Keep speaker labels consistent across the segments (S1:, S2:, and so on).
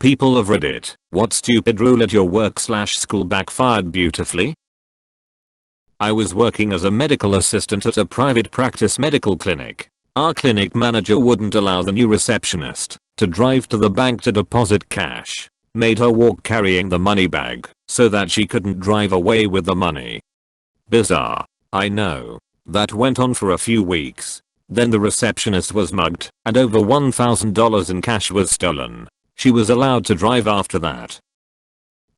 S1: People of Reddit, what stupid rule at your work/school backfired beautifully? I was working as a medical assistant at a private practice medical clinic. Our clinic manager wouldn't allow the new receptionist to drive to the bank to deposit cash. Made her walk carrying the money bag so that she couldn't drive away with the money. Bizarre. I know. That went on for a few weeks. Then the receptionist was mugged and over $1,000 in cash was stolen. She was allowed to drive after that.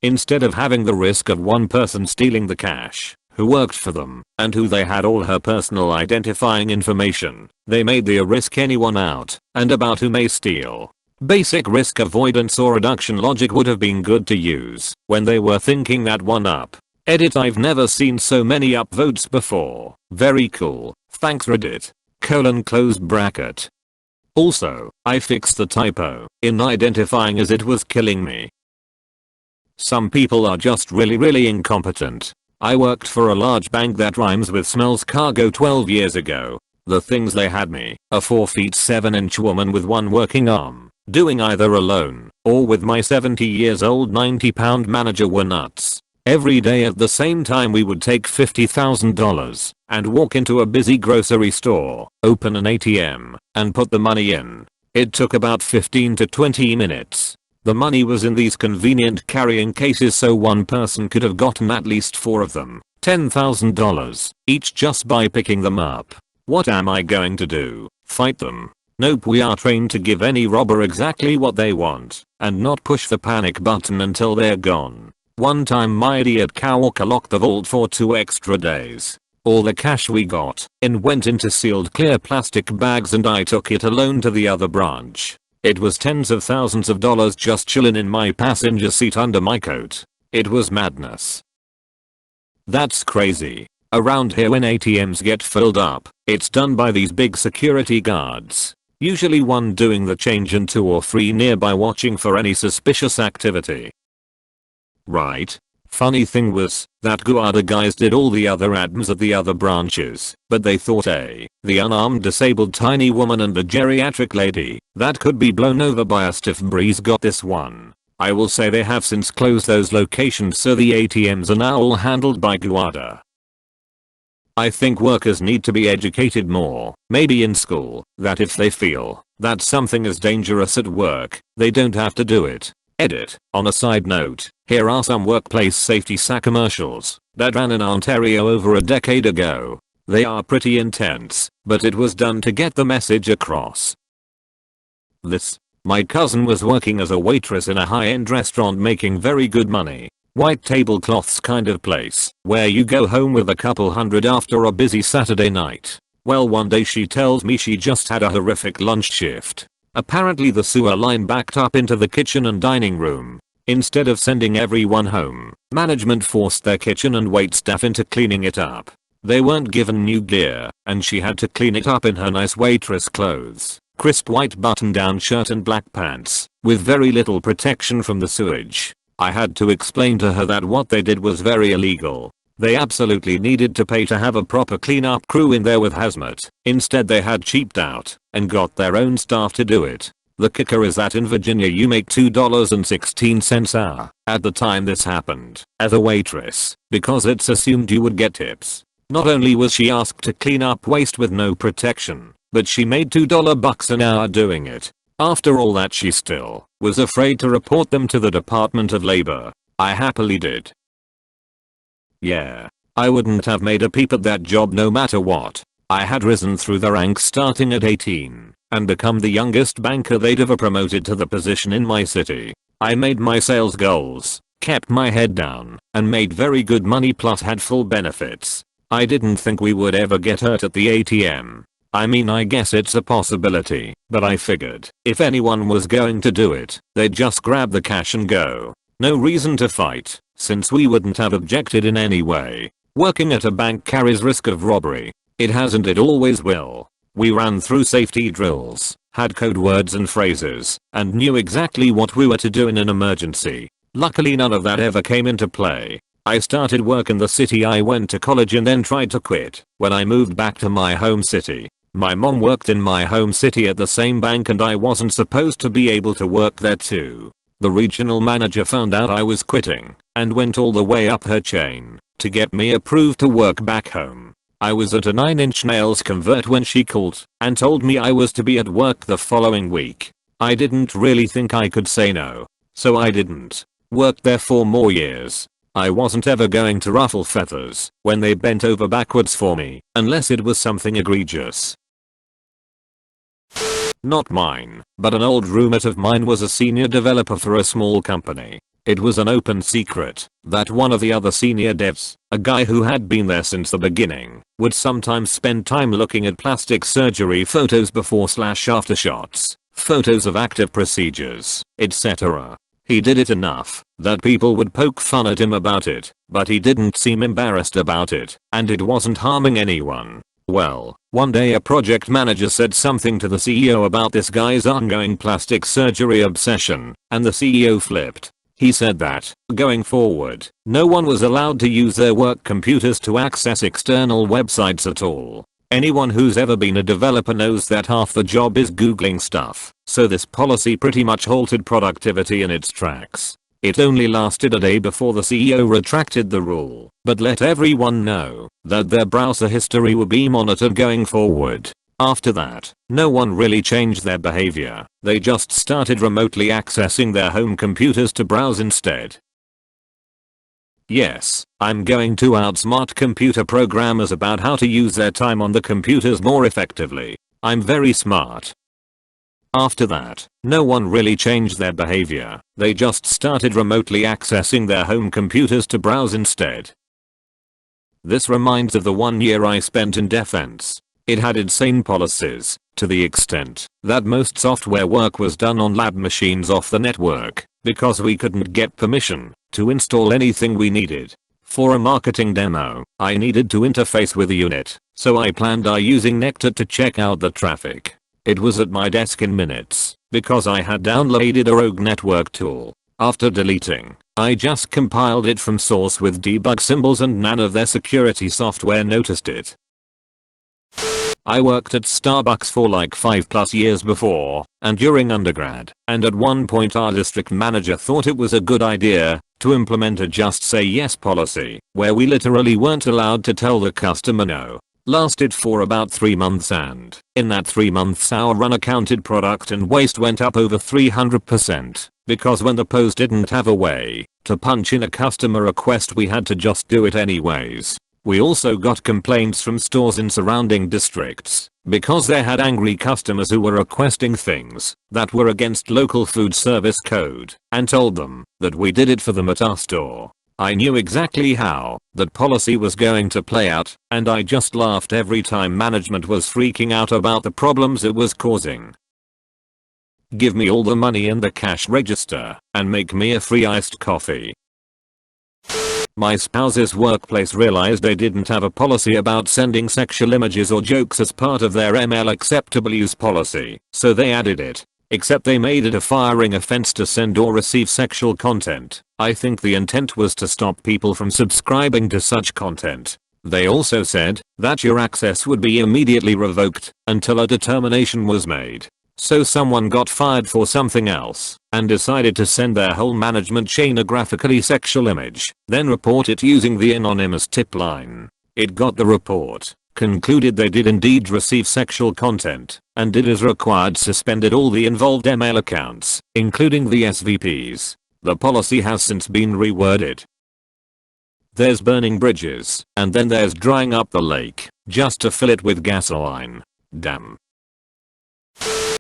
S1: Instead of having the risk of one person stealing the cash, who worked for them, and who they had all her personal identifying information, they made the risk anyone out and about who may steal. Basic risk avoidance or reduction logic would have been good to use when they were thinking that one up. Edit, I've never seen so many upvotes before. Very cool. Thanks Reddit. Close bracket. Also, I fixed the typo in identifying as it was killing me. Some people are just really incompetent. I worked for a large bank that rhymes with smells cargo 12 years ago. The things they had me, a 4 feet 7 inch woman with one working arm, doing either alone or with my 70 years old 90 pound manager were nuts. Every day at the same time we would take $50,000 and walk into a busy grocery store, open an ATM, and put the money in. It took about 15 to 20 minutes. The money was in these convenient carrying cases so one person could have gotten at least 4 of them, $10,000 each just by picking them up. What am I going to do? Fight them? Nope, we are trained to give any robber exactly what they want and not push the panic button until they're gone. One time my idiot coworker locked the vault for 2 extra days. All the cash we got in went into sealed clear plastic bags and I took it alone to the other branch. It was tens of thousands of dollars just chillin' in my passenger seat under my coat. It was madness. That's crazy. Around here when ATMs get filled up, it's done by these big security guards. Usually one doing the change and 2 or 3 nearby watching for any suspicious activity. Right. Funny thing was that guarda guys did all the other admins at the other branches, but they thought the unarmed disabled tiny woman and the geriatric lady that could be blown over by a stiff breeze got this one. I will say they have since closed those locations so the ATMs are now all handled by guarda. I think workers need to be educated more, maybe in school, that if they feel that something is dangerous at work, they don't have to do it. Edit. On a side note, here are some workplace safety commercials that ran in Ontario over a decade ago. They are pretty intense, but it was done to get the message across. My cousin was working as a waitress in a high-end restaurant making very good money. White tablecloths kind of place, where you go home with a couple hundred after a busy Saturday night. Well, one day she tells me she just had a horrific lunch shift. Apparently the sewer line backed up into the kitchen and dining room. Instead of sending everyone home, management forced their kitchen and wait staff into cleaning it up. They weren't given new gear, and she had to clean it up in her nice waitress clothes, crisp white button-down shirt and black pants, with very little protection from the sewage. I had to explain to her that what they did was very illegal. They absolutely needed to pay to have a proper cleanup crew in there with hazmat. Instead they had cheaped out and got their own staff to do it. The kicker is that in Virginia you make $2.16 an hour at the time this happened as a waitress because it's assumed you would get tips. Not only was she asked to clean up waste with no protection, but she made $2 an hour doing it. After all that she still was afraid to report them to the Department of Labor. I happily did. Yeah, I wouldn't have made a peep at that job no matter what. I had risen through the ranks starting at 18 and become the youngest banker they'd ever promoted to the position in my city. I made my sales goals, kept my head down, and made very good money plus had full benefits. I didn't think we would ever get hurt at the ATM. I mean, I guess it's a possibility, but I figured if anyone was going to do it, they'd just grab the cash and go. No reason to fight, since we wouldn't have objected in any way. Working at a bank carries risk of robbery. It has and it always will. We ran through safety drills, had code words and phrases, and knew exactly what we were to do in an emergency. Luckily none of that ever came into play. I started work in the city I went to college and then tried to quit when I moved back to my home city. My mom worked in my home city at the same bank and I wasn't supposed to be able to work there too. The regional manager found out I was quitting and went all the way up her chain to get me approved to work back home. I was at a 9-inch nails convert when she called and told me I was to be at work the following week. I didn't really think I could say no, so I didn't. Worked there 4 more years. I wasn't ever going to ruffle feathers when they bent over backwards for me, unless it was something egregious. Not mine, but an old roommate of mine was a senior developer for a small company. It was an open secret that one of the other senior devs, a guy who had been there since the beginning, would sometimes spend time looking at plastic surgery photos before/after shots, photos of active procedures, etc. He did it enough that people would poke fun at him about it, but he didn't seem embarrassed about it, and it wasn't harming anyone. Well, one day a project manager said something to the CEO about this guy's ongoing plastic surgery obsession, and the CEO flipped. He said that, going forward, no one was allowed to use their work computers to access external websites at all. Anyone who's ever been a developer knows that half the job is googling stuff, so this policy pretty much halted productivity in its tracks. It only lasted a day before the CEO retracted the rule, but let everyone know that their browser history will be monitored going forward. After that, no one really changed their behavior. They just started remotely accessing their home computers to browse instead. Yes, I'm going to outsmart computer programmers about how to use their time on the computers more effectively. I'm very smart. After that, no one really changed their behavior. They just started remotely accessing their home computers to browse instead. This reminds of the 1 year I spent in defense. It had insane policies, to the extent that most software work was done on lab machines off the network, because we couldn't get permission to install anything we needed. For a marketing demo, I needed to interface with a unit, so I planned on using Nectar to check out the traffic. It was at my desk in minutes, because I had downloaded a rogue network tool. After deleting, I just compiled it from source with debug symbols and none of their security software noticed it. I worked at Starbucks for like 5+ years before and during undergrad, and at one point our district manager thought it was a good idea to implement a just say yes policy where we literally weren't allowed to tell the customer no. Lasted for about 3 months, and in that 3 months our unaccounted product and waste went up over 300%, because when the post didn't have a way to punch in a customer request we had to just do it anyways. We also got complaints from stores in surrounding districts because they had angry customers who were requesting things that were against local food service code and told them that we did it for them at our store. I knew exactly how that policy was going to play out, and I just laughed every time management was freaking out about the problems it was causing. Give me all the money in the cash register and make me a free iced coffee. My spouse's workplace realized they didn't have a policy about sending sexual images or jokes as part of their ML acceptable use policy, so they added it. Except they made it a firing offense to send or receive sexual content. I think the intent was to stop people from subscribing to such content. They also said that your access would be immediately revoked until a determination was made. So someone got fired for something else and decided to send their whole management chain a graphically sexual image, then report it using the anonymous tip line. It got the report, concluded they did indeed receive sexual content, and did as required suspended all the involved ML accounts, including the SVPs. The policy has since been reworded. There's burning bridges, and then there's drying up the lake, just to fill it with gasoline. Damn.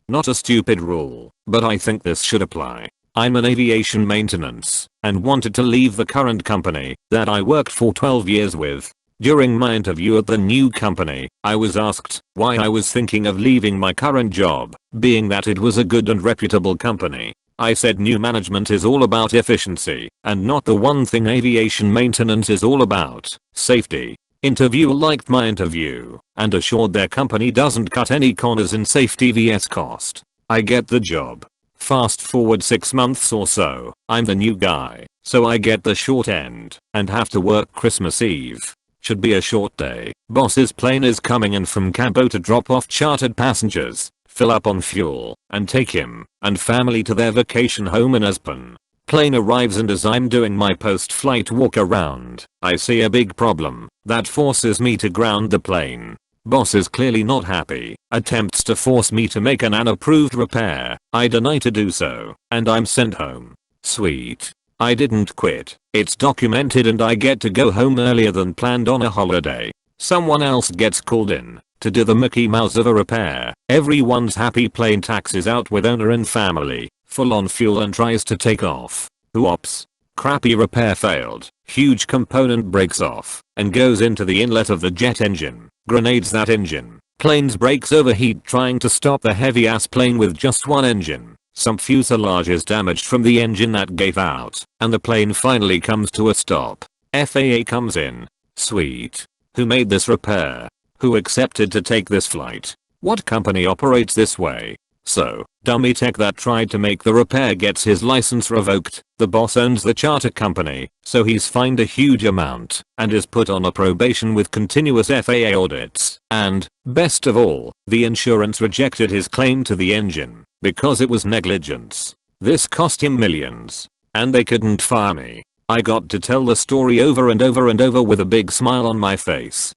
S1: Not a stupid rule, but I think this should apply. I'm in aviation maintenance, and wanted to leave the current company that I worked for 12 years with. During my interview at the new company, I was asked why I was thinking of leaving my current job, being that it was a good and reputable company. I said new management is all about efficiency, and not the one thing aviation maintenance is all about, safety. Interviewer liked my interview, and assured their company doesn't cut any corners in safety vs cost. I get the job. Fast forward 6 months or so, I'm the new guy, so I get the short end, and have to work Christmas Eve. Should be a short day. Boss's plane is coming in from Cabo to drop off chartered passengers. fill up on fuel, and take him and family to their vacation home in Aspen. Plane arrives, and as I'm doing my post-flight walk around, I see a big problem that forces me to ground the plane. Boss is clearly not happy, attempts to force me to make an unapproved repair. I deny to do so, and I'm sent home. Sweet. I didn't quit. It's documented and I get to go home earlier than planned on a holiday. Someone else gets called in to do the Mickey Mouse of a repair. Everyone's happy, plane taxis out with owner and family, full on fuel, and tries to take off. Whoops. Crappy repair failed. Huge component breaks off and goes into the inlet of the jet engine. Grenades that engine. Plane's brakes overheat trying to stop the heavy ass plane with just one engine. Some fuselage is damaged from the engine that gave out, and the plane finally comes to a stop. FAA comes in. Sweet. Who made this repair? Who accepted to take this flight? What company operates this way? So, dummy tech that tried to make the repair gets his license revoked. The boss owns the charter company, so he's fined a huge amount and is put on a probation with continuous FAA audits. And, best of all, the insurance rejected his claim to the engine because it was negligence. This cost him millions. And they couldn't fire me. I got to tell the story over and over and over with a big smile on my face.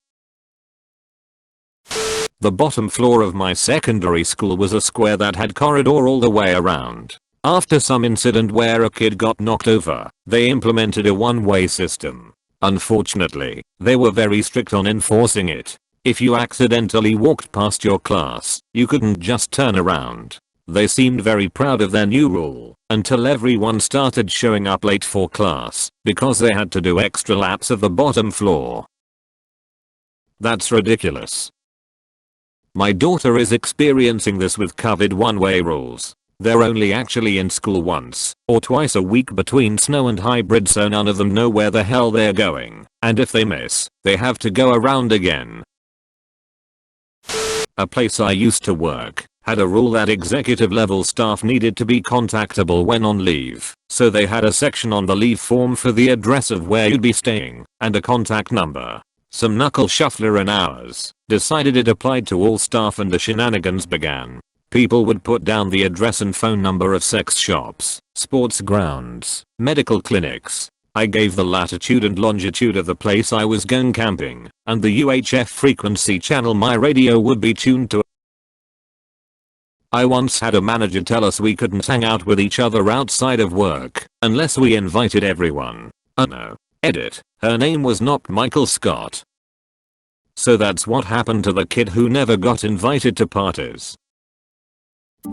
S1: The bottom floor of my secondary school was a square that had corridor all the way around. After some incident where a kid got knocked over, they implemented a one-way system. Unfortunately, they were very strict on enforcing it. If you accidentally walked past your class, you couldn't just turn around. They seemed very proud of their new rule, until everyone started showing up late for class because they had to do extra laps of the bottom floor. That's ridiculous. My daughter is experiencing this with COVID one-way rules. They're only actually in school once or twice a week between snow and hybrid, so none of them know where the hell they're going, and if they miss, they have to go around again. A place I used to work had a rule that executive level staff needed to be contactable when on leave, so they had a section on the leave form for the address of where you'd be staying and a contact number. Some knuckle shuffler in ours decided it applied to all staff, and the shenanigans began. People would put down the address and phone number of sex shops, sports grounds, medical clinics. I gave the latitude and longitude of the place I was going camping, and the UHF frequency channel my radio would be tuned to. I once had a manager tell us we couldn't hang out with each other outside of work unless we invited everyone. Oh no. Edit. Her name was not Michael Scott. So that's what happened to the kid who never got invited to parties.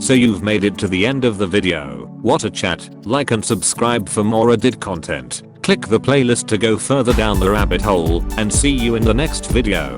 S1: So you've made it to the end of the video. What a chat. Like and subscribe for more Reddit content. Click the playlist to go further down the rabbit hole, and see you in the next video.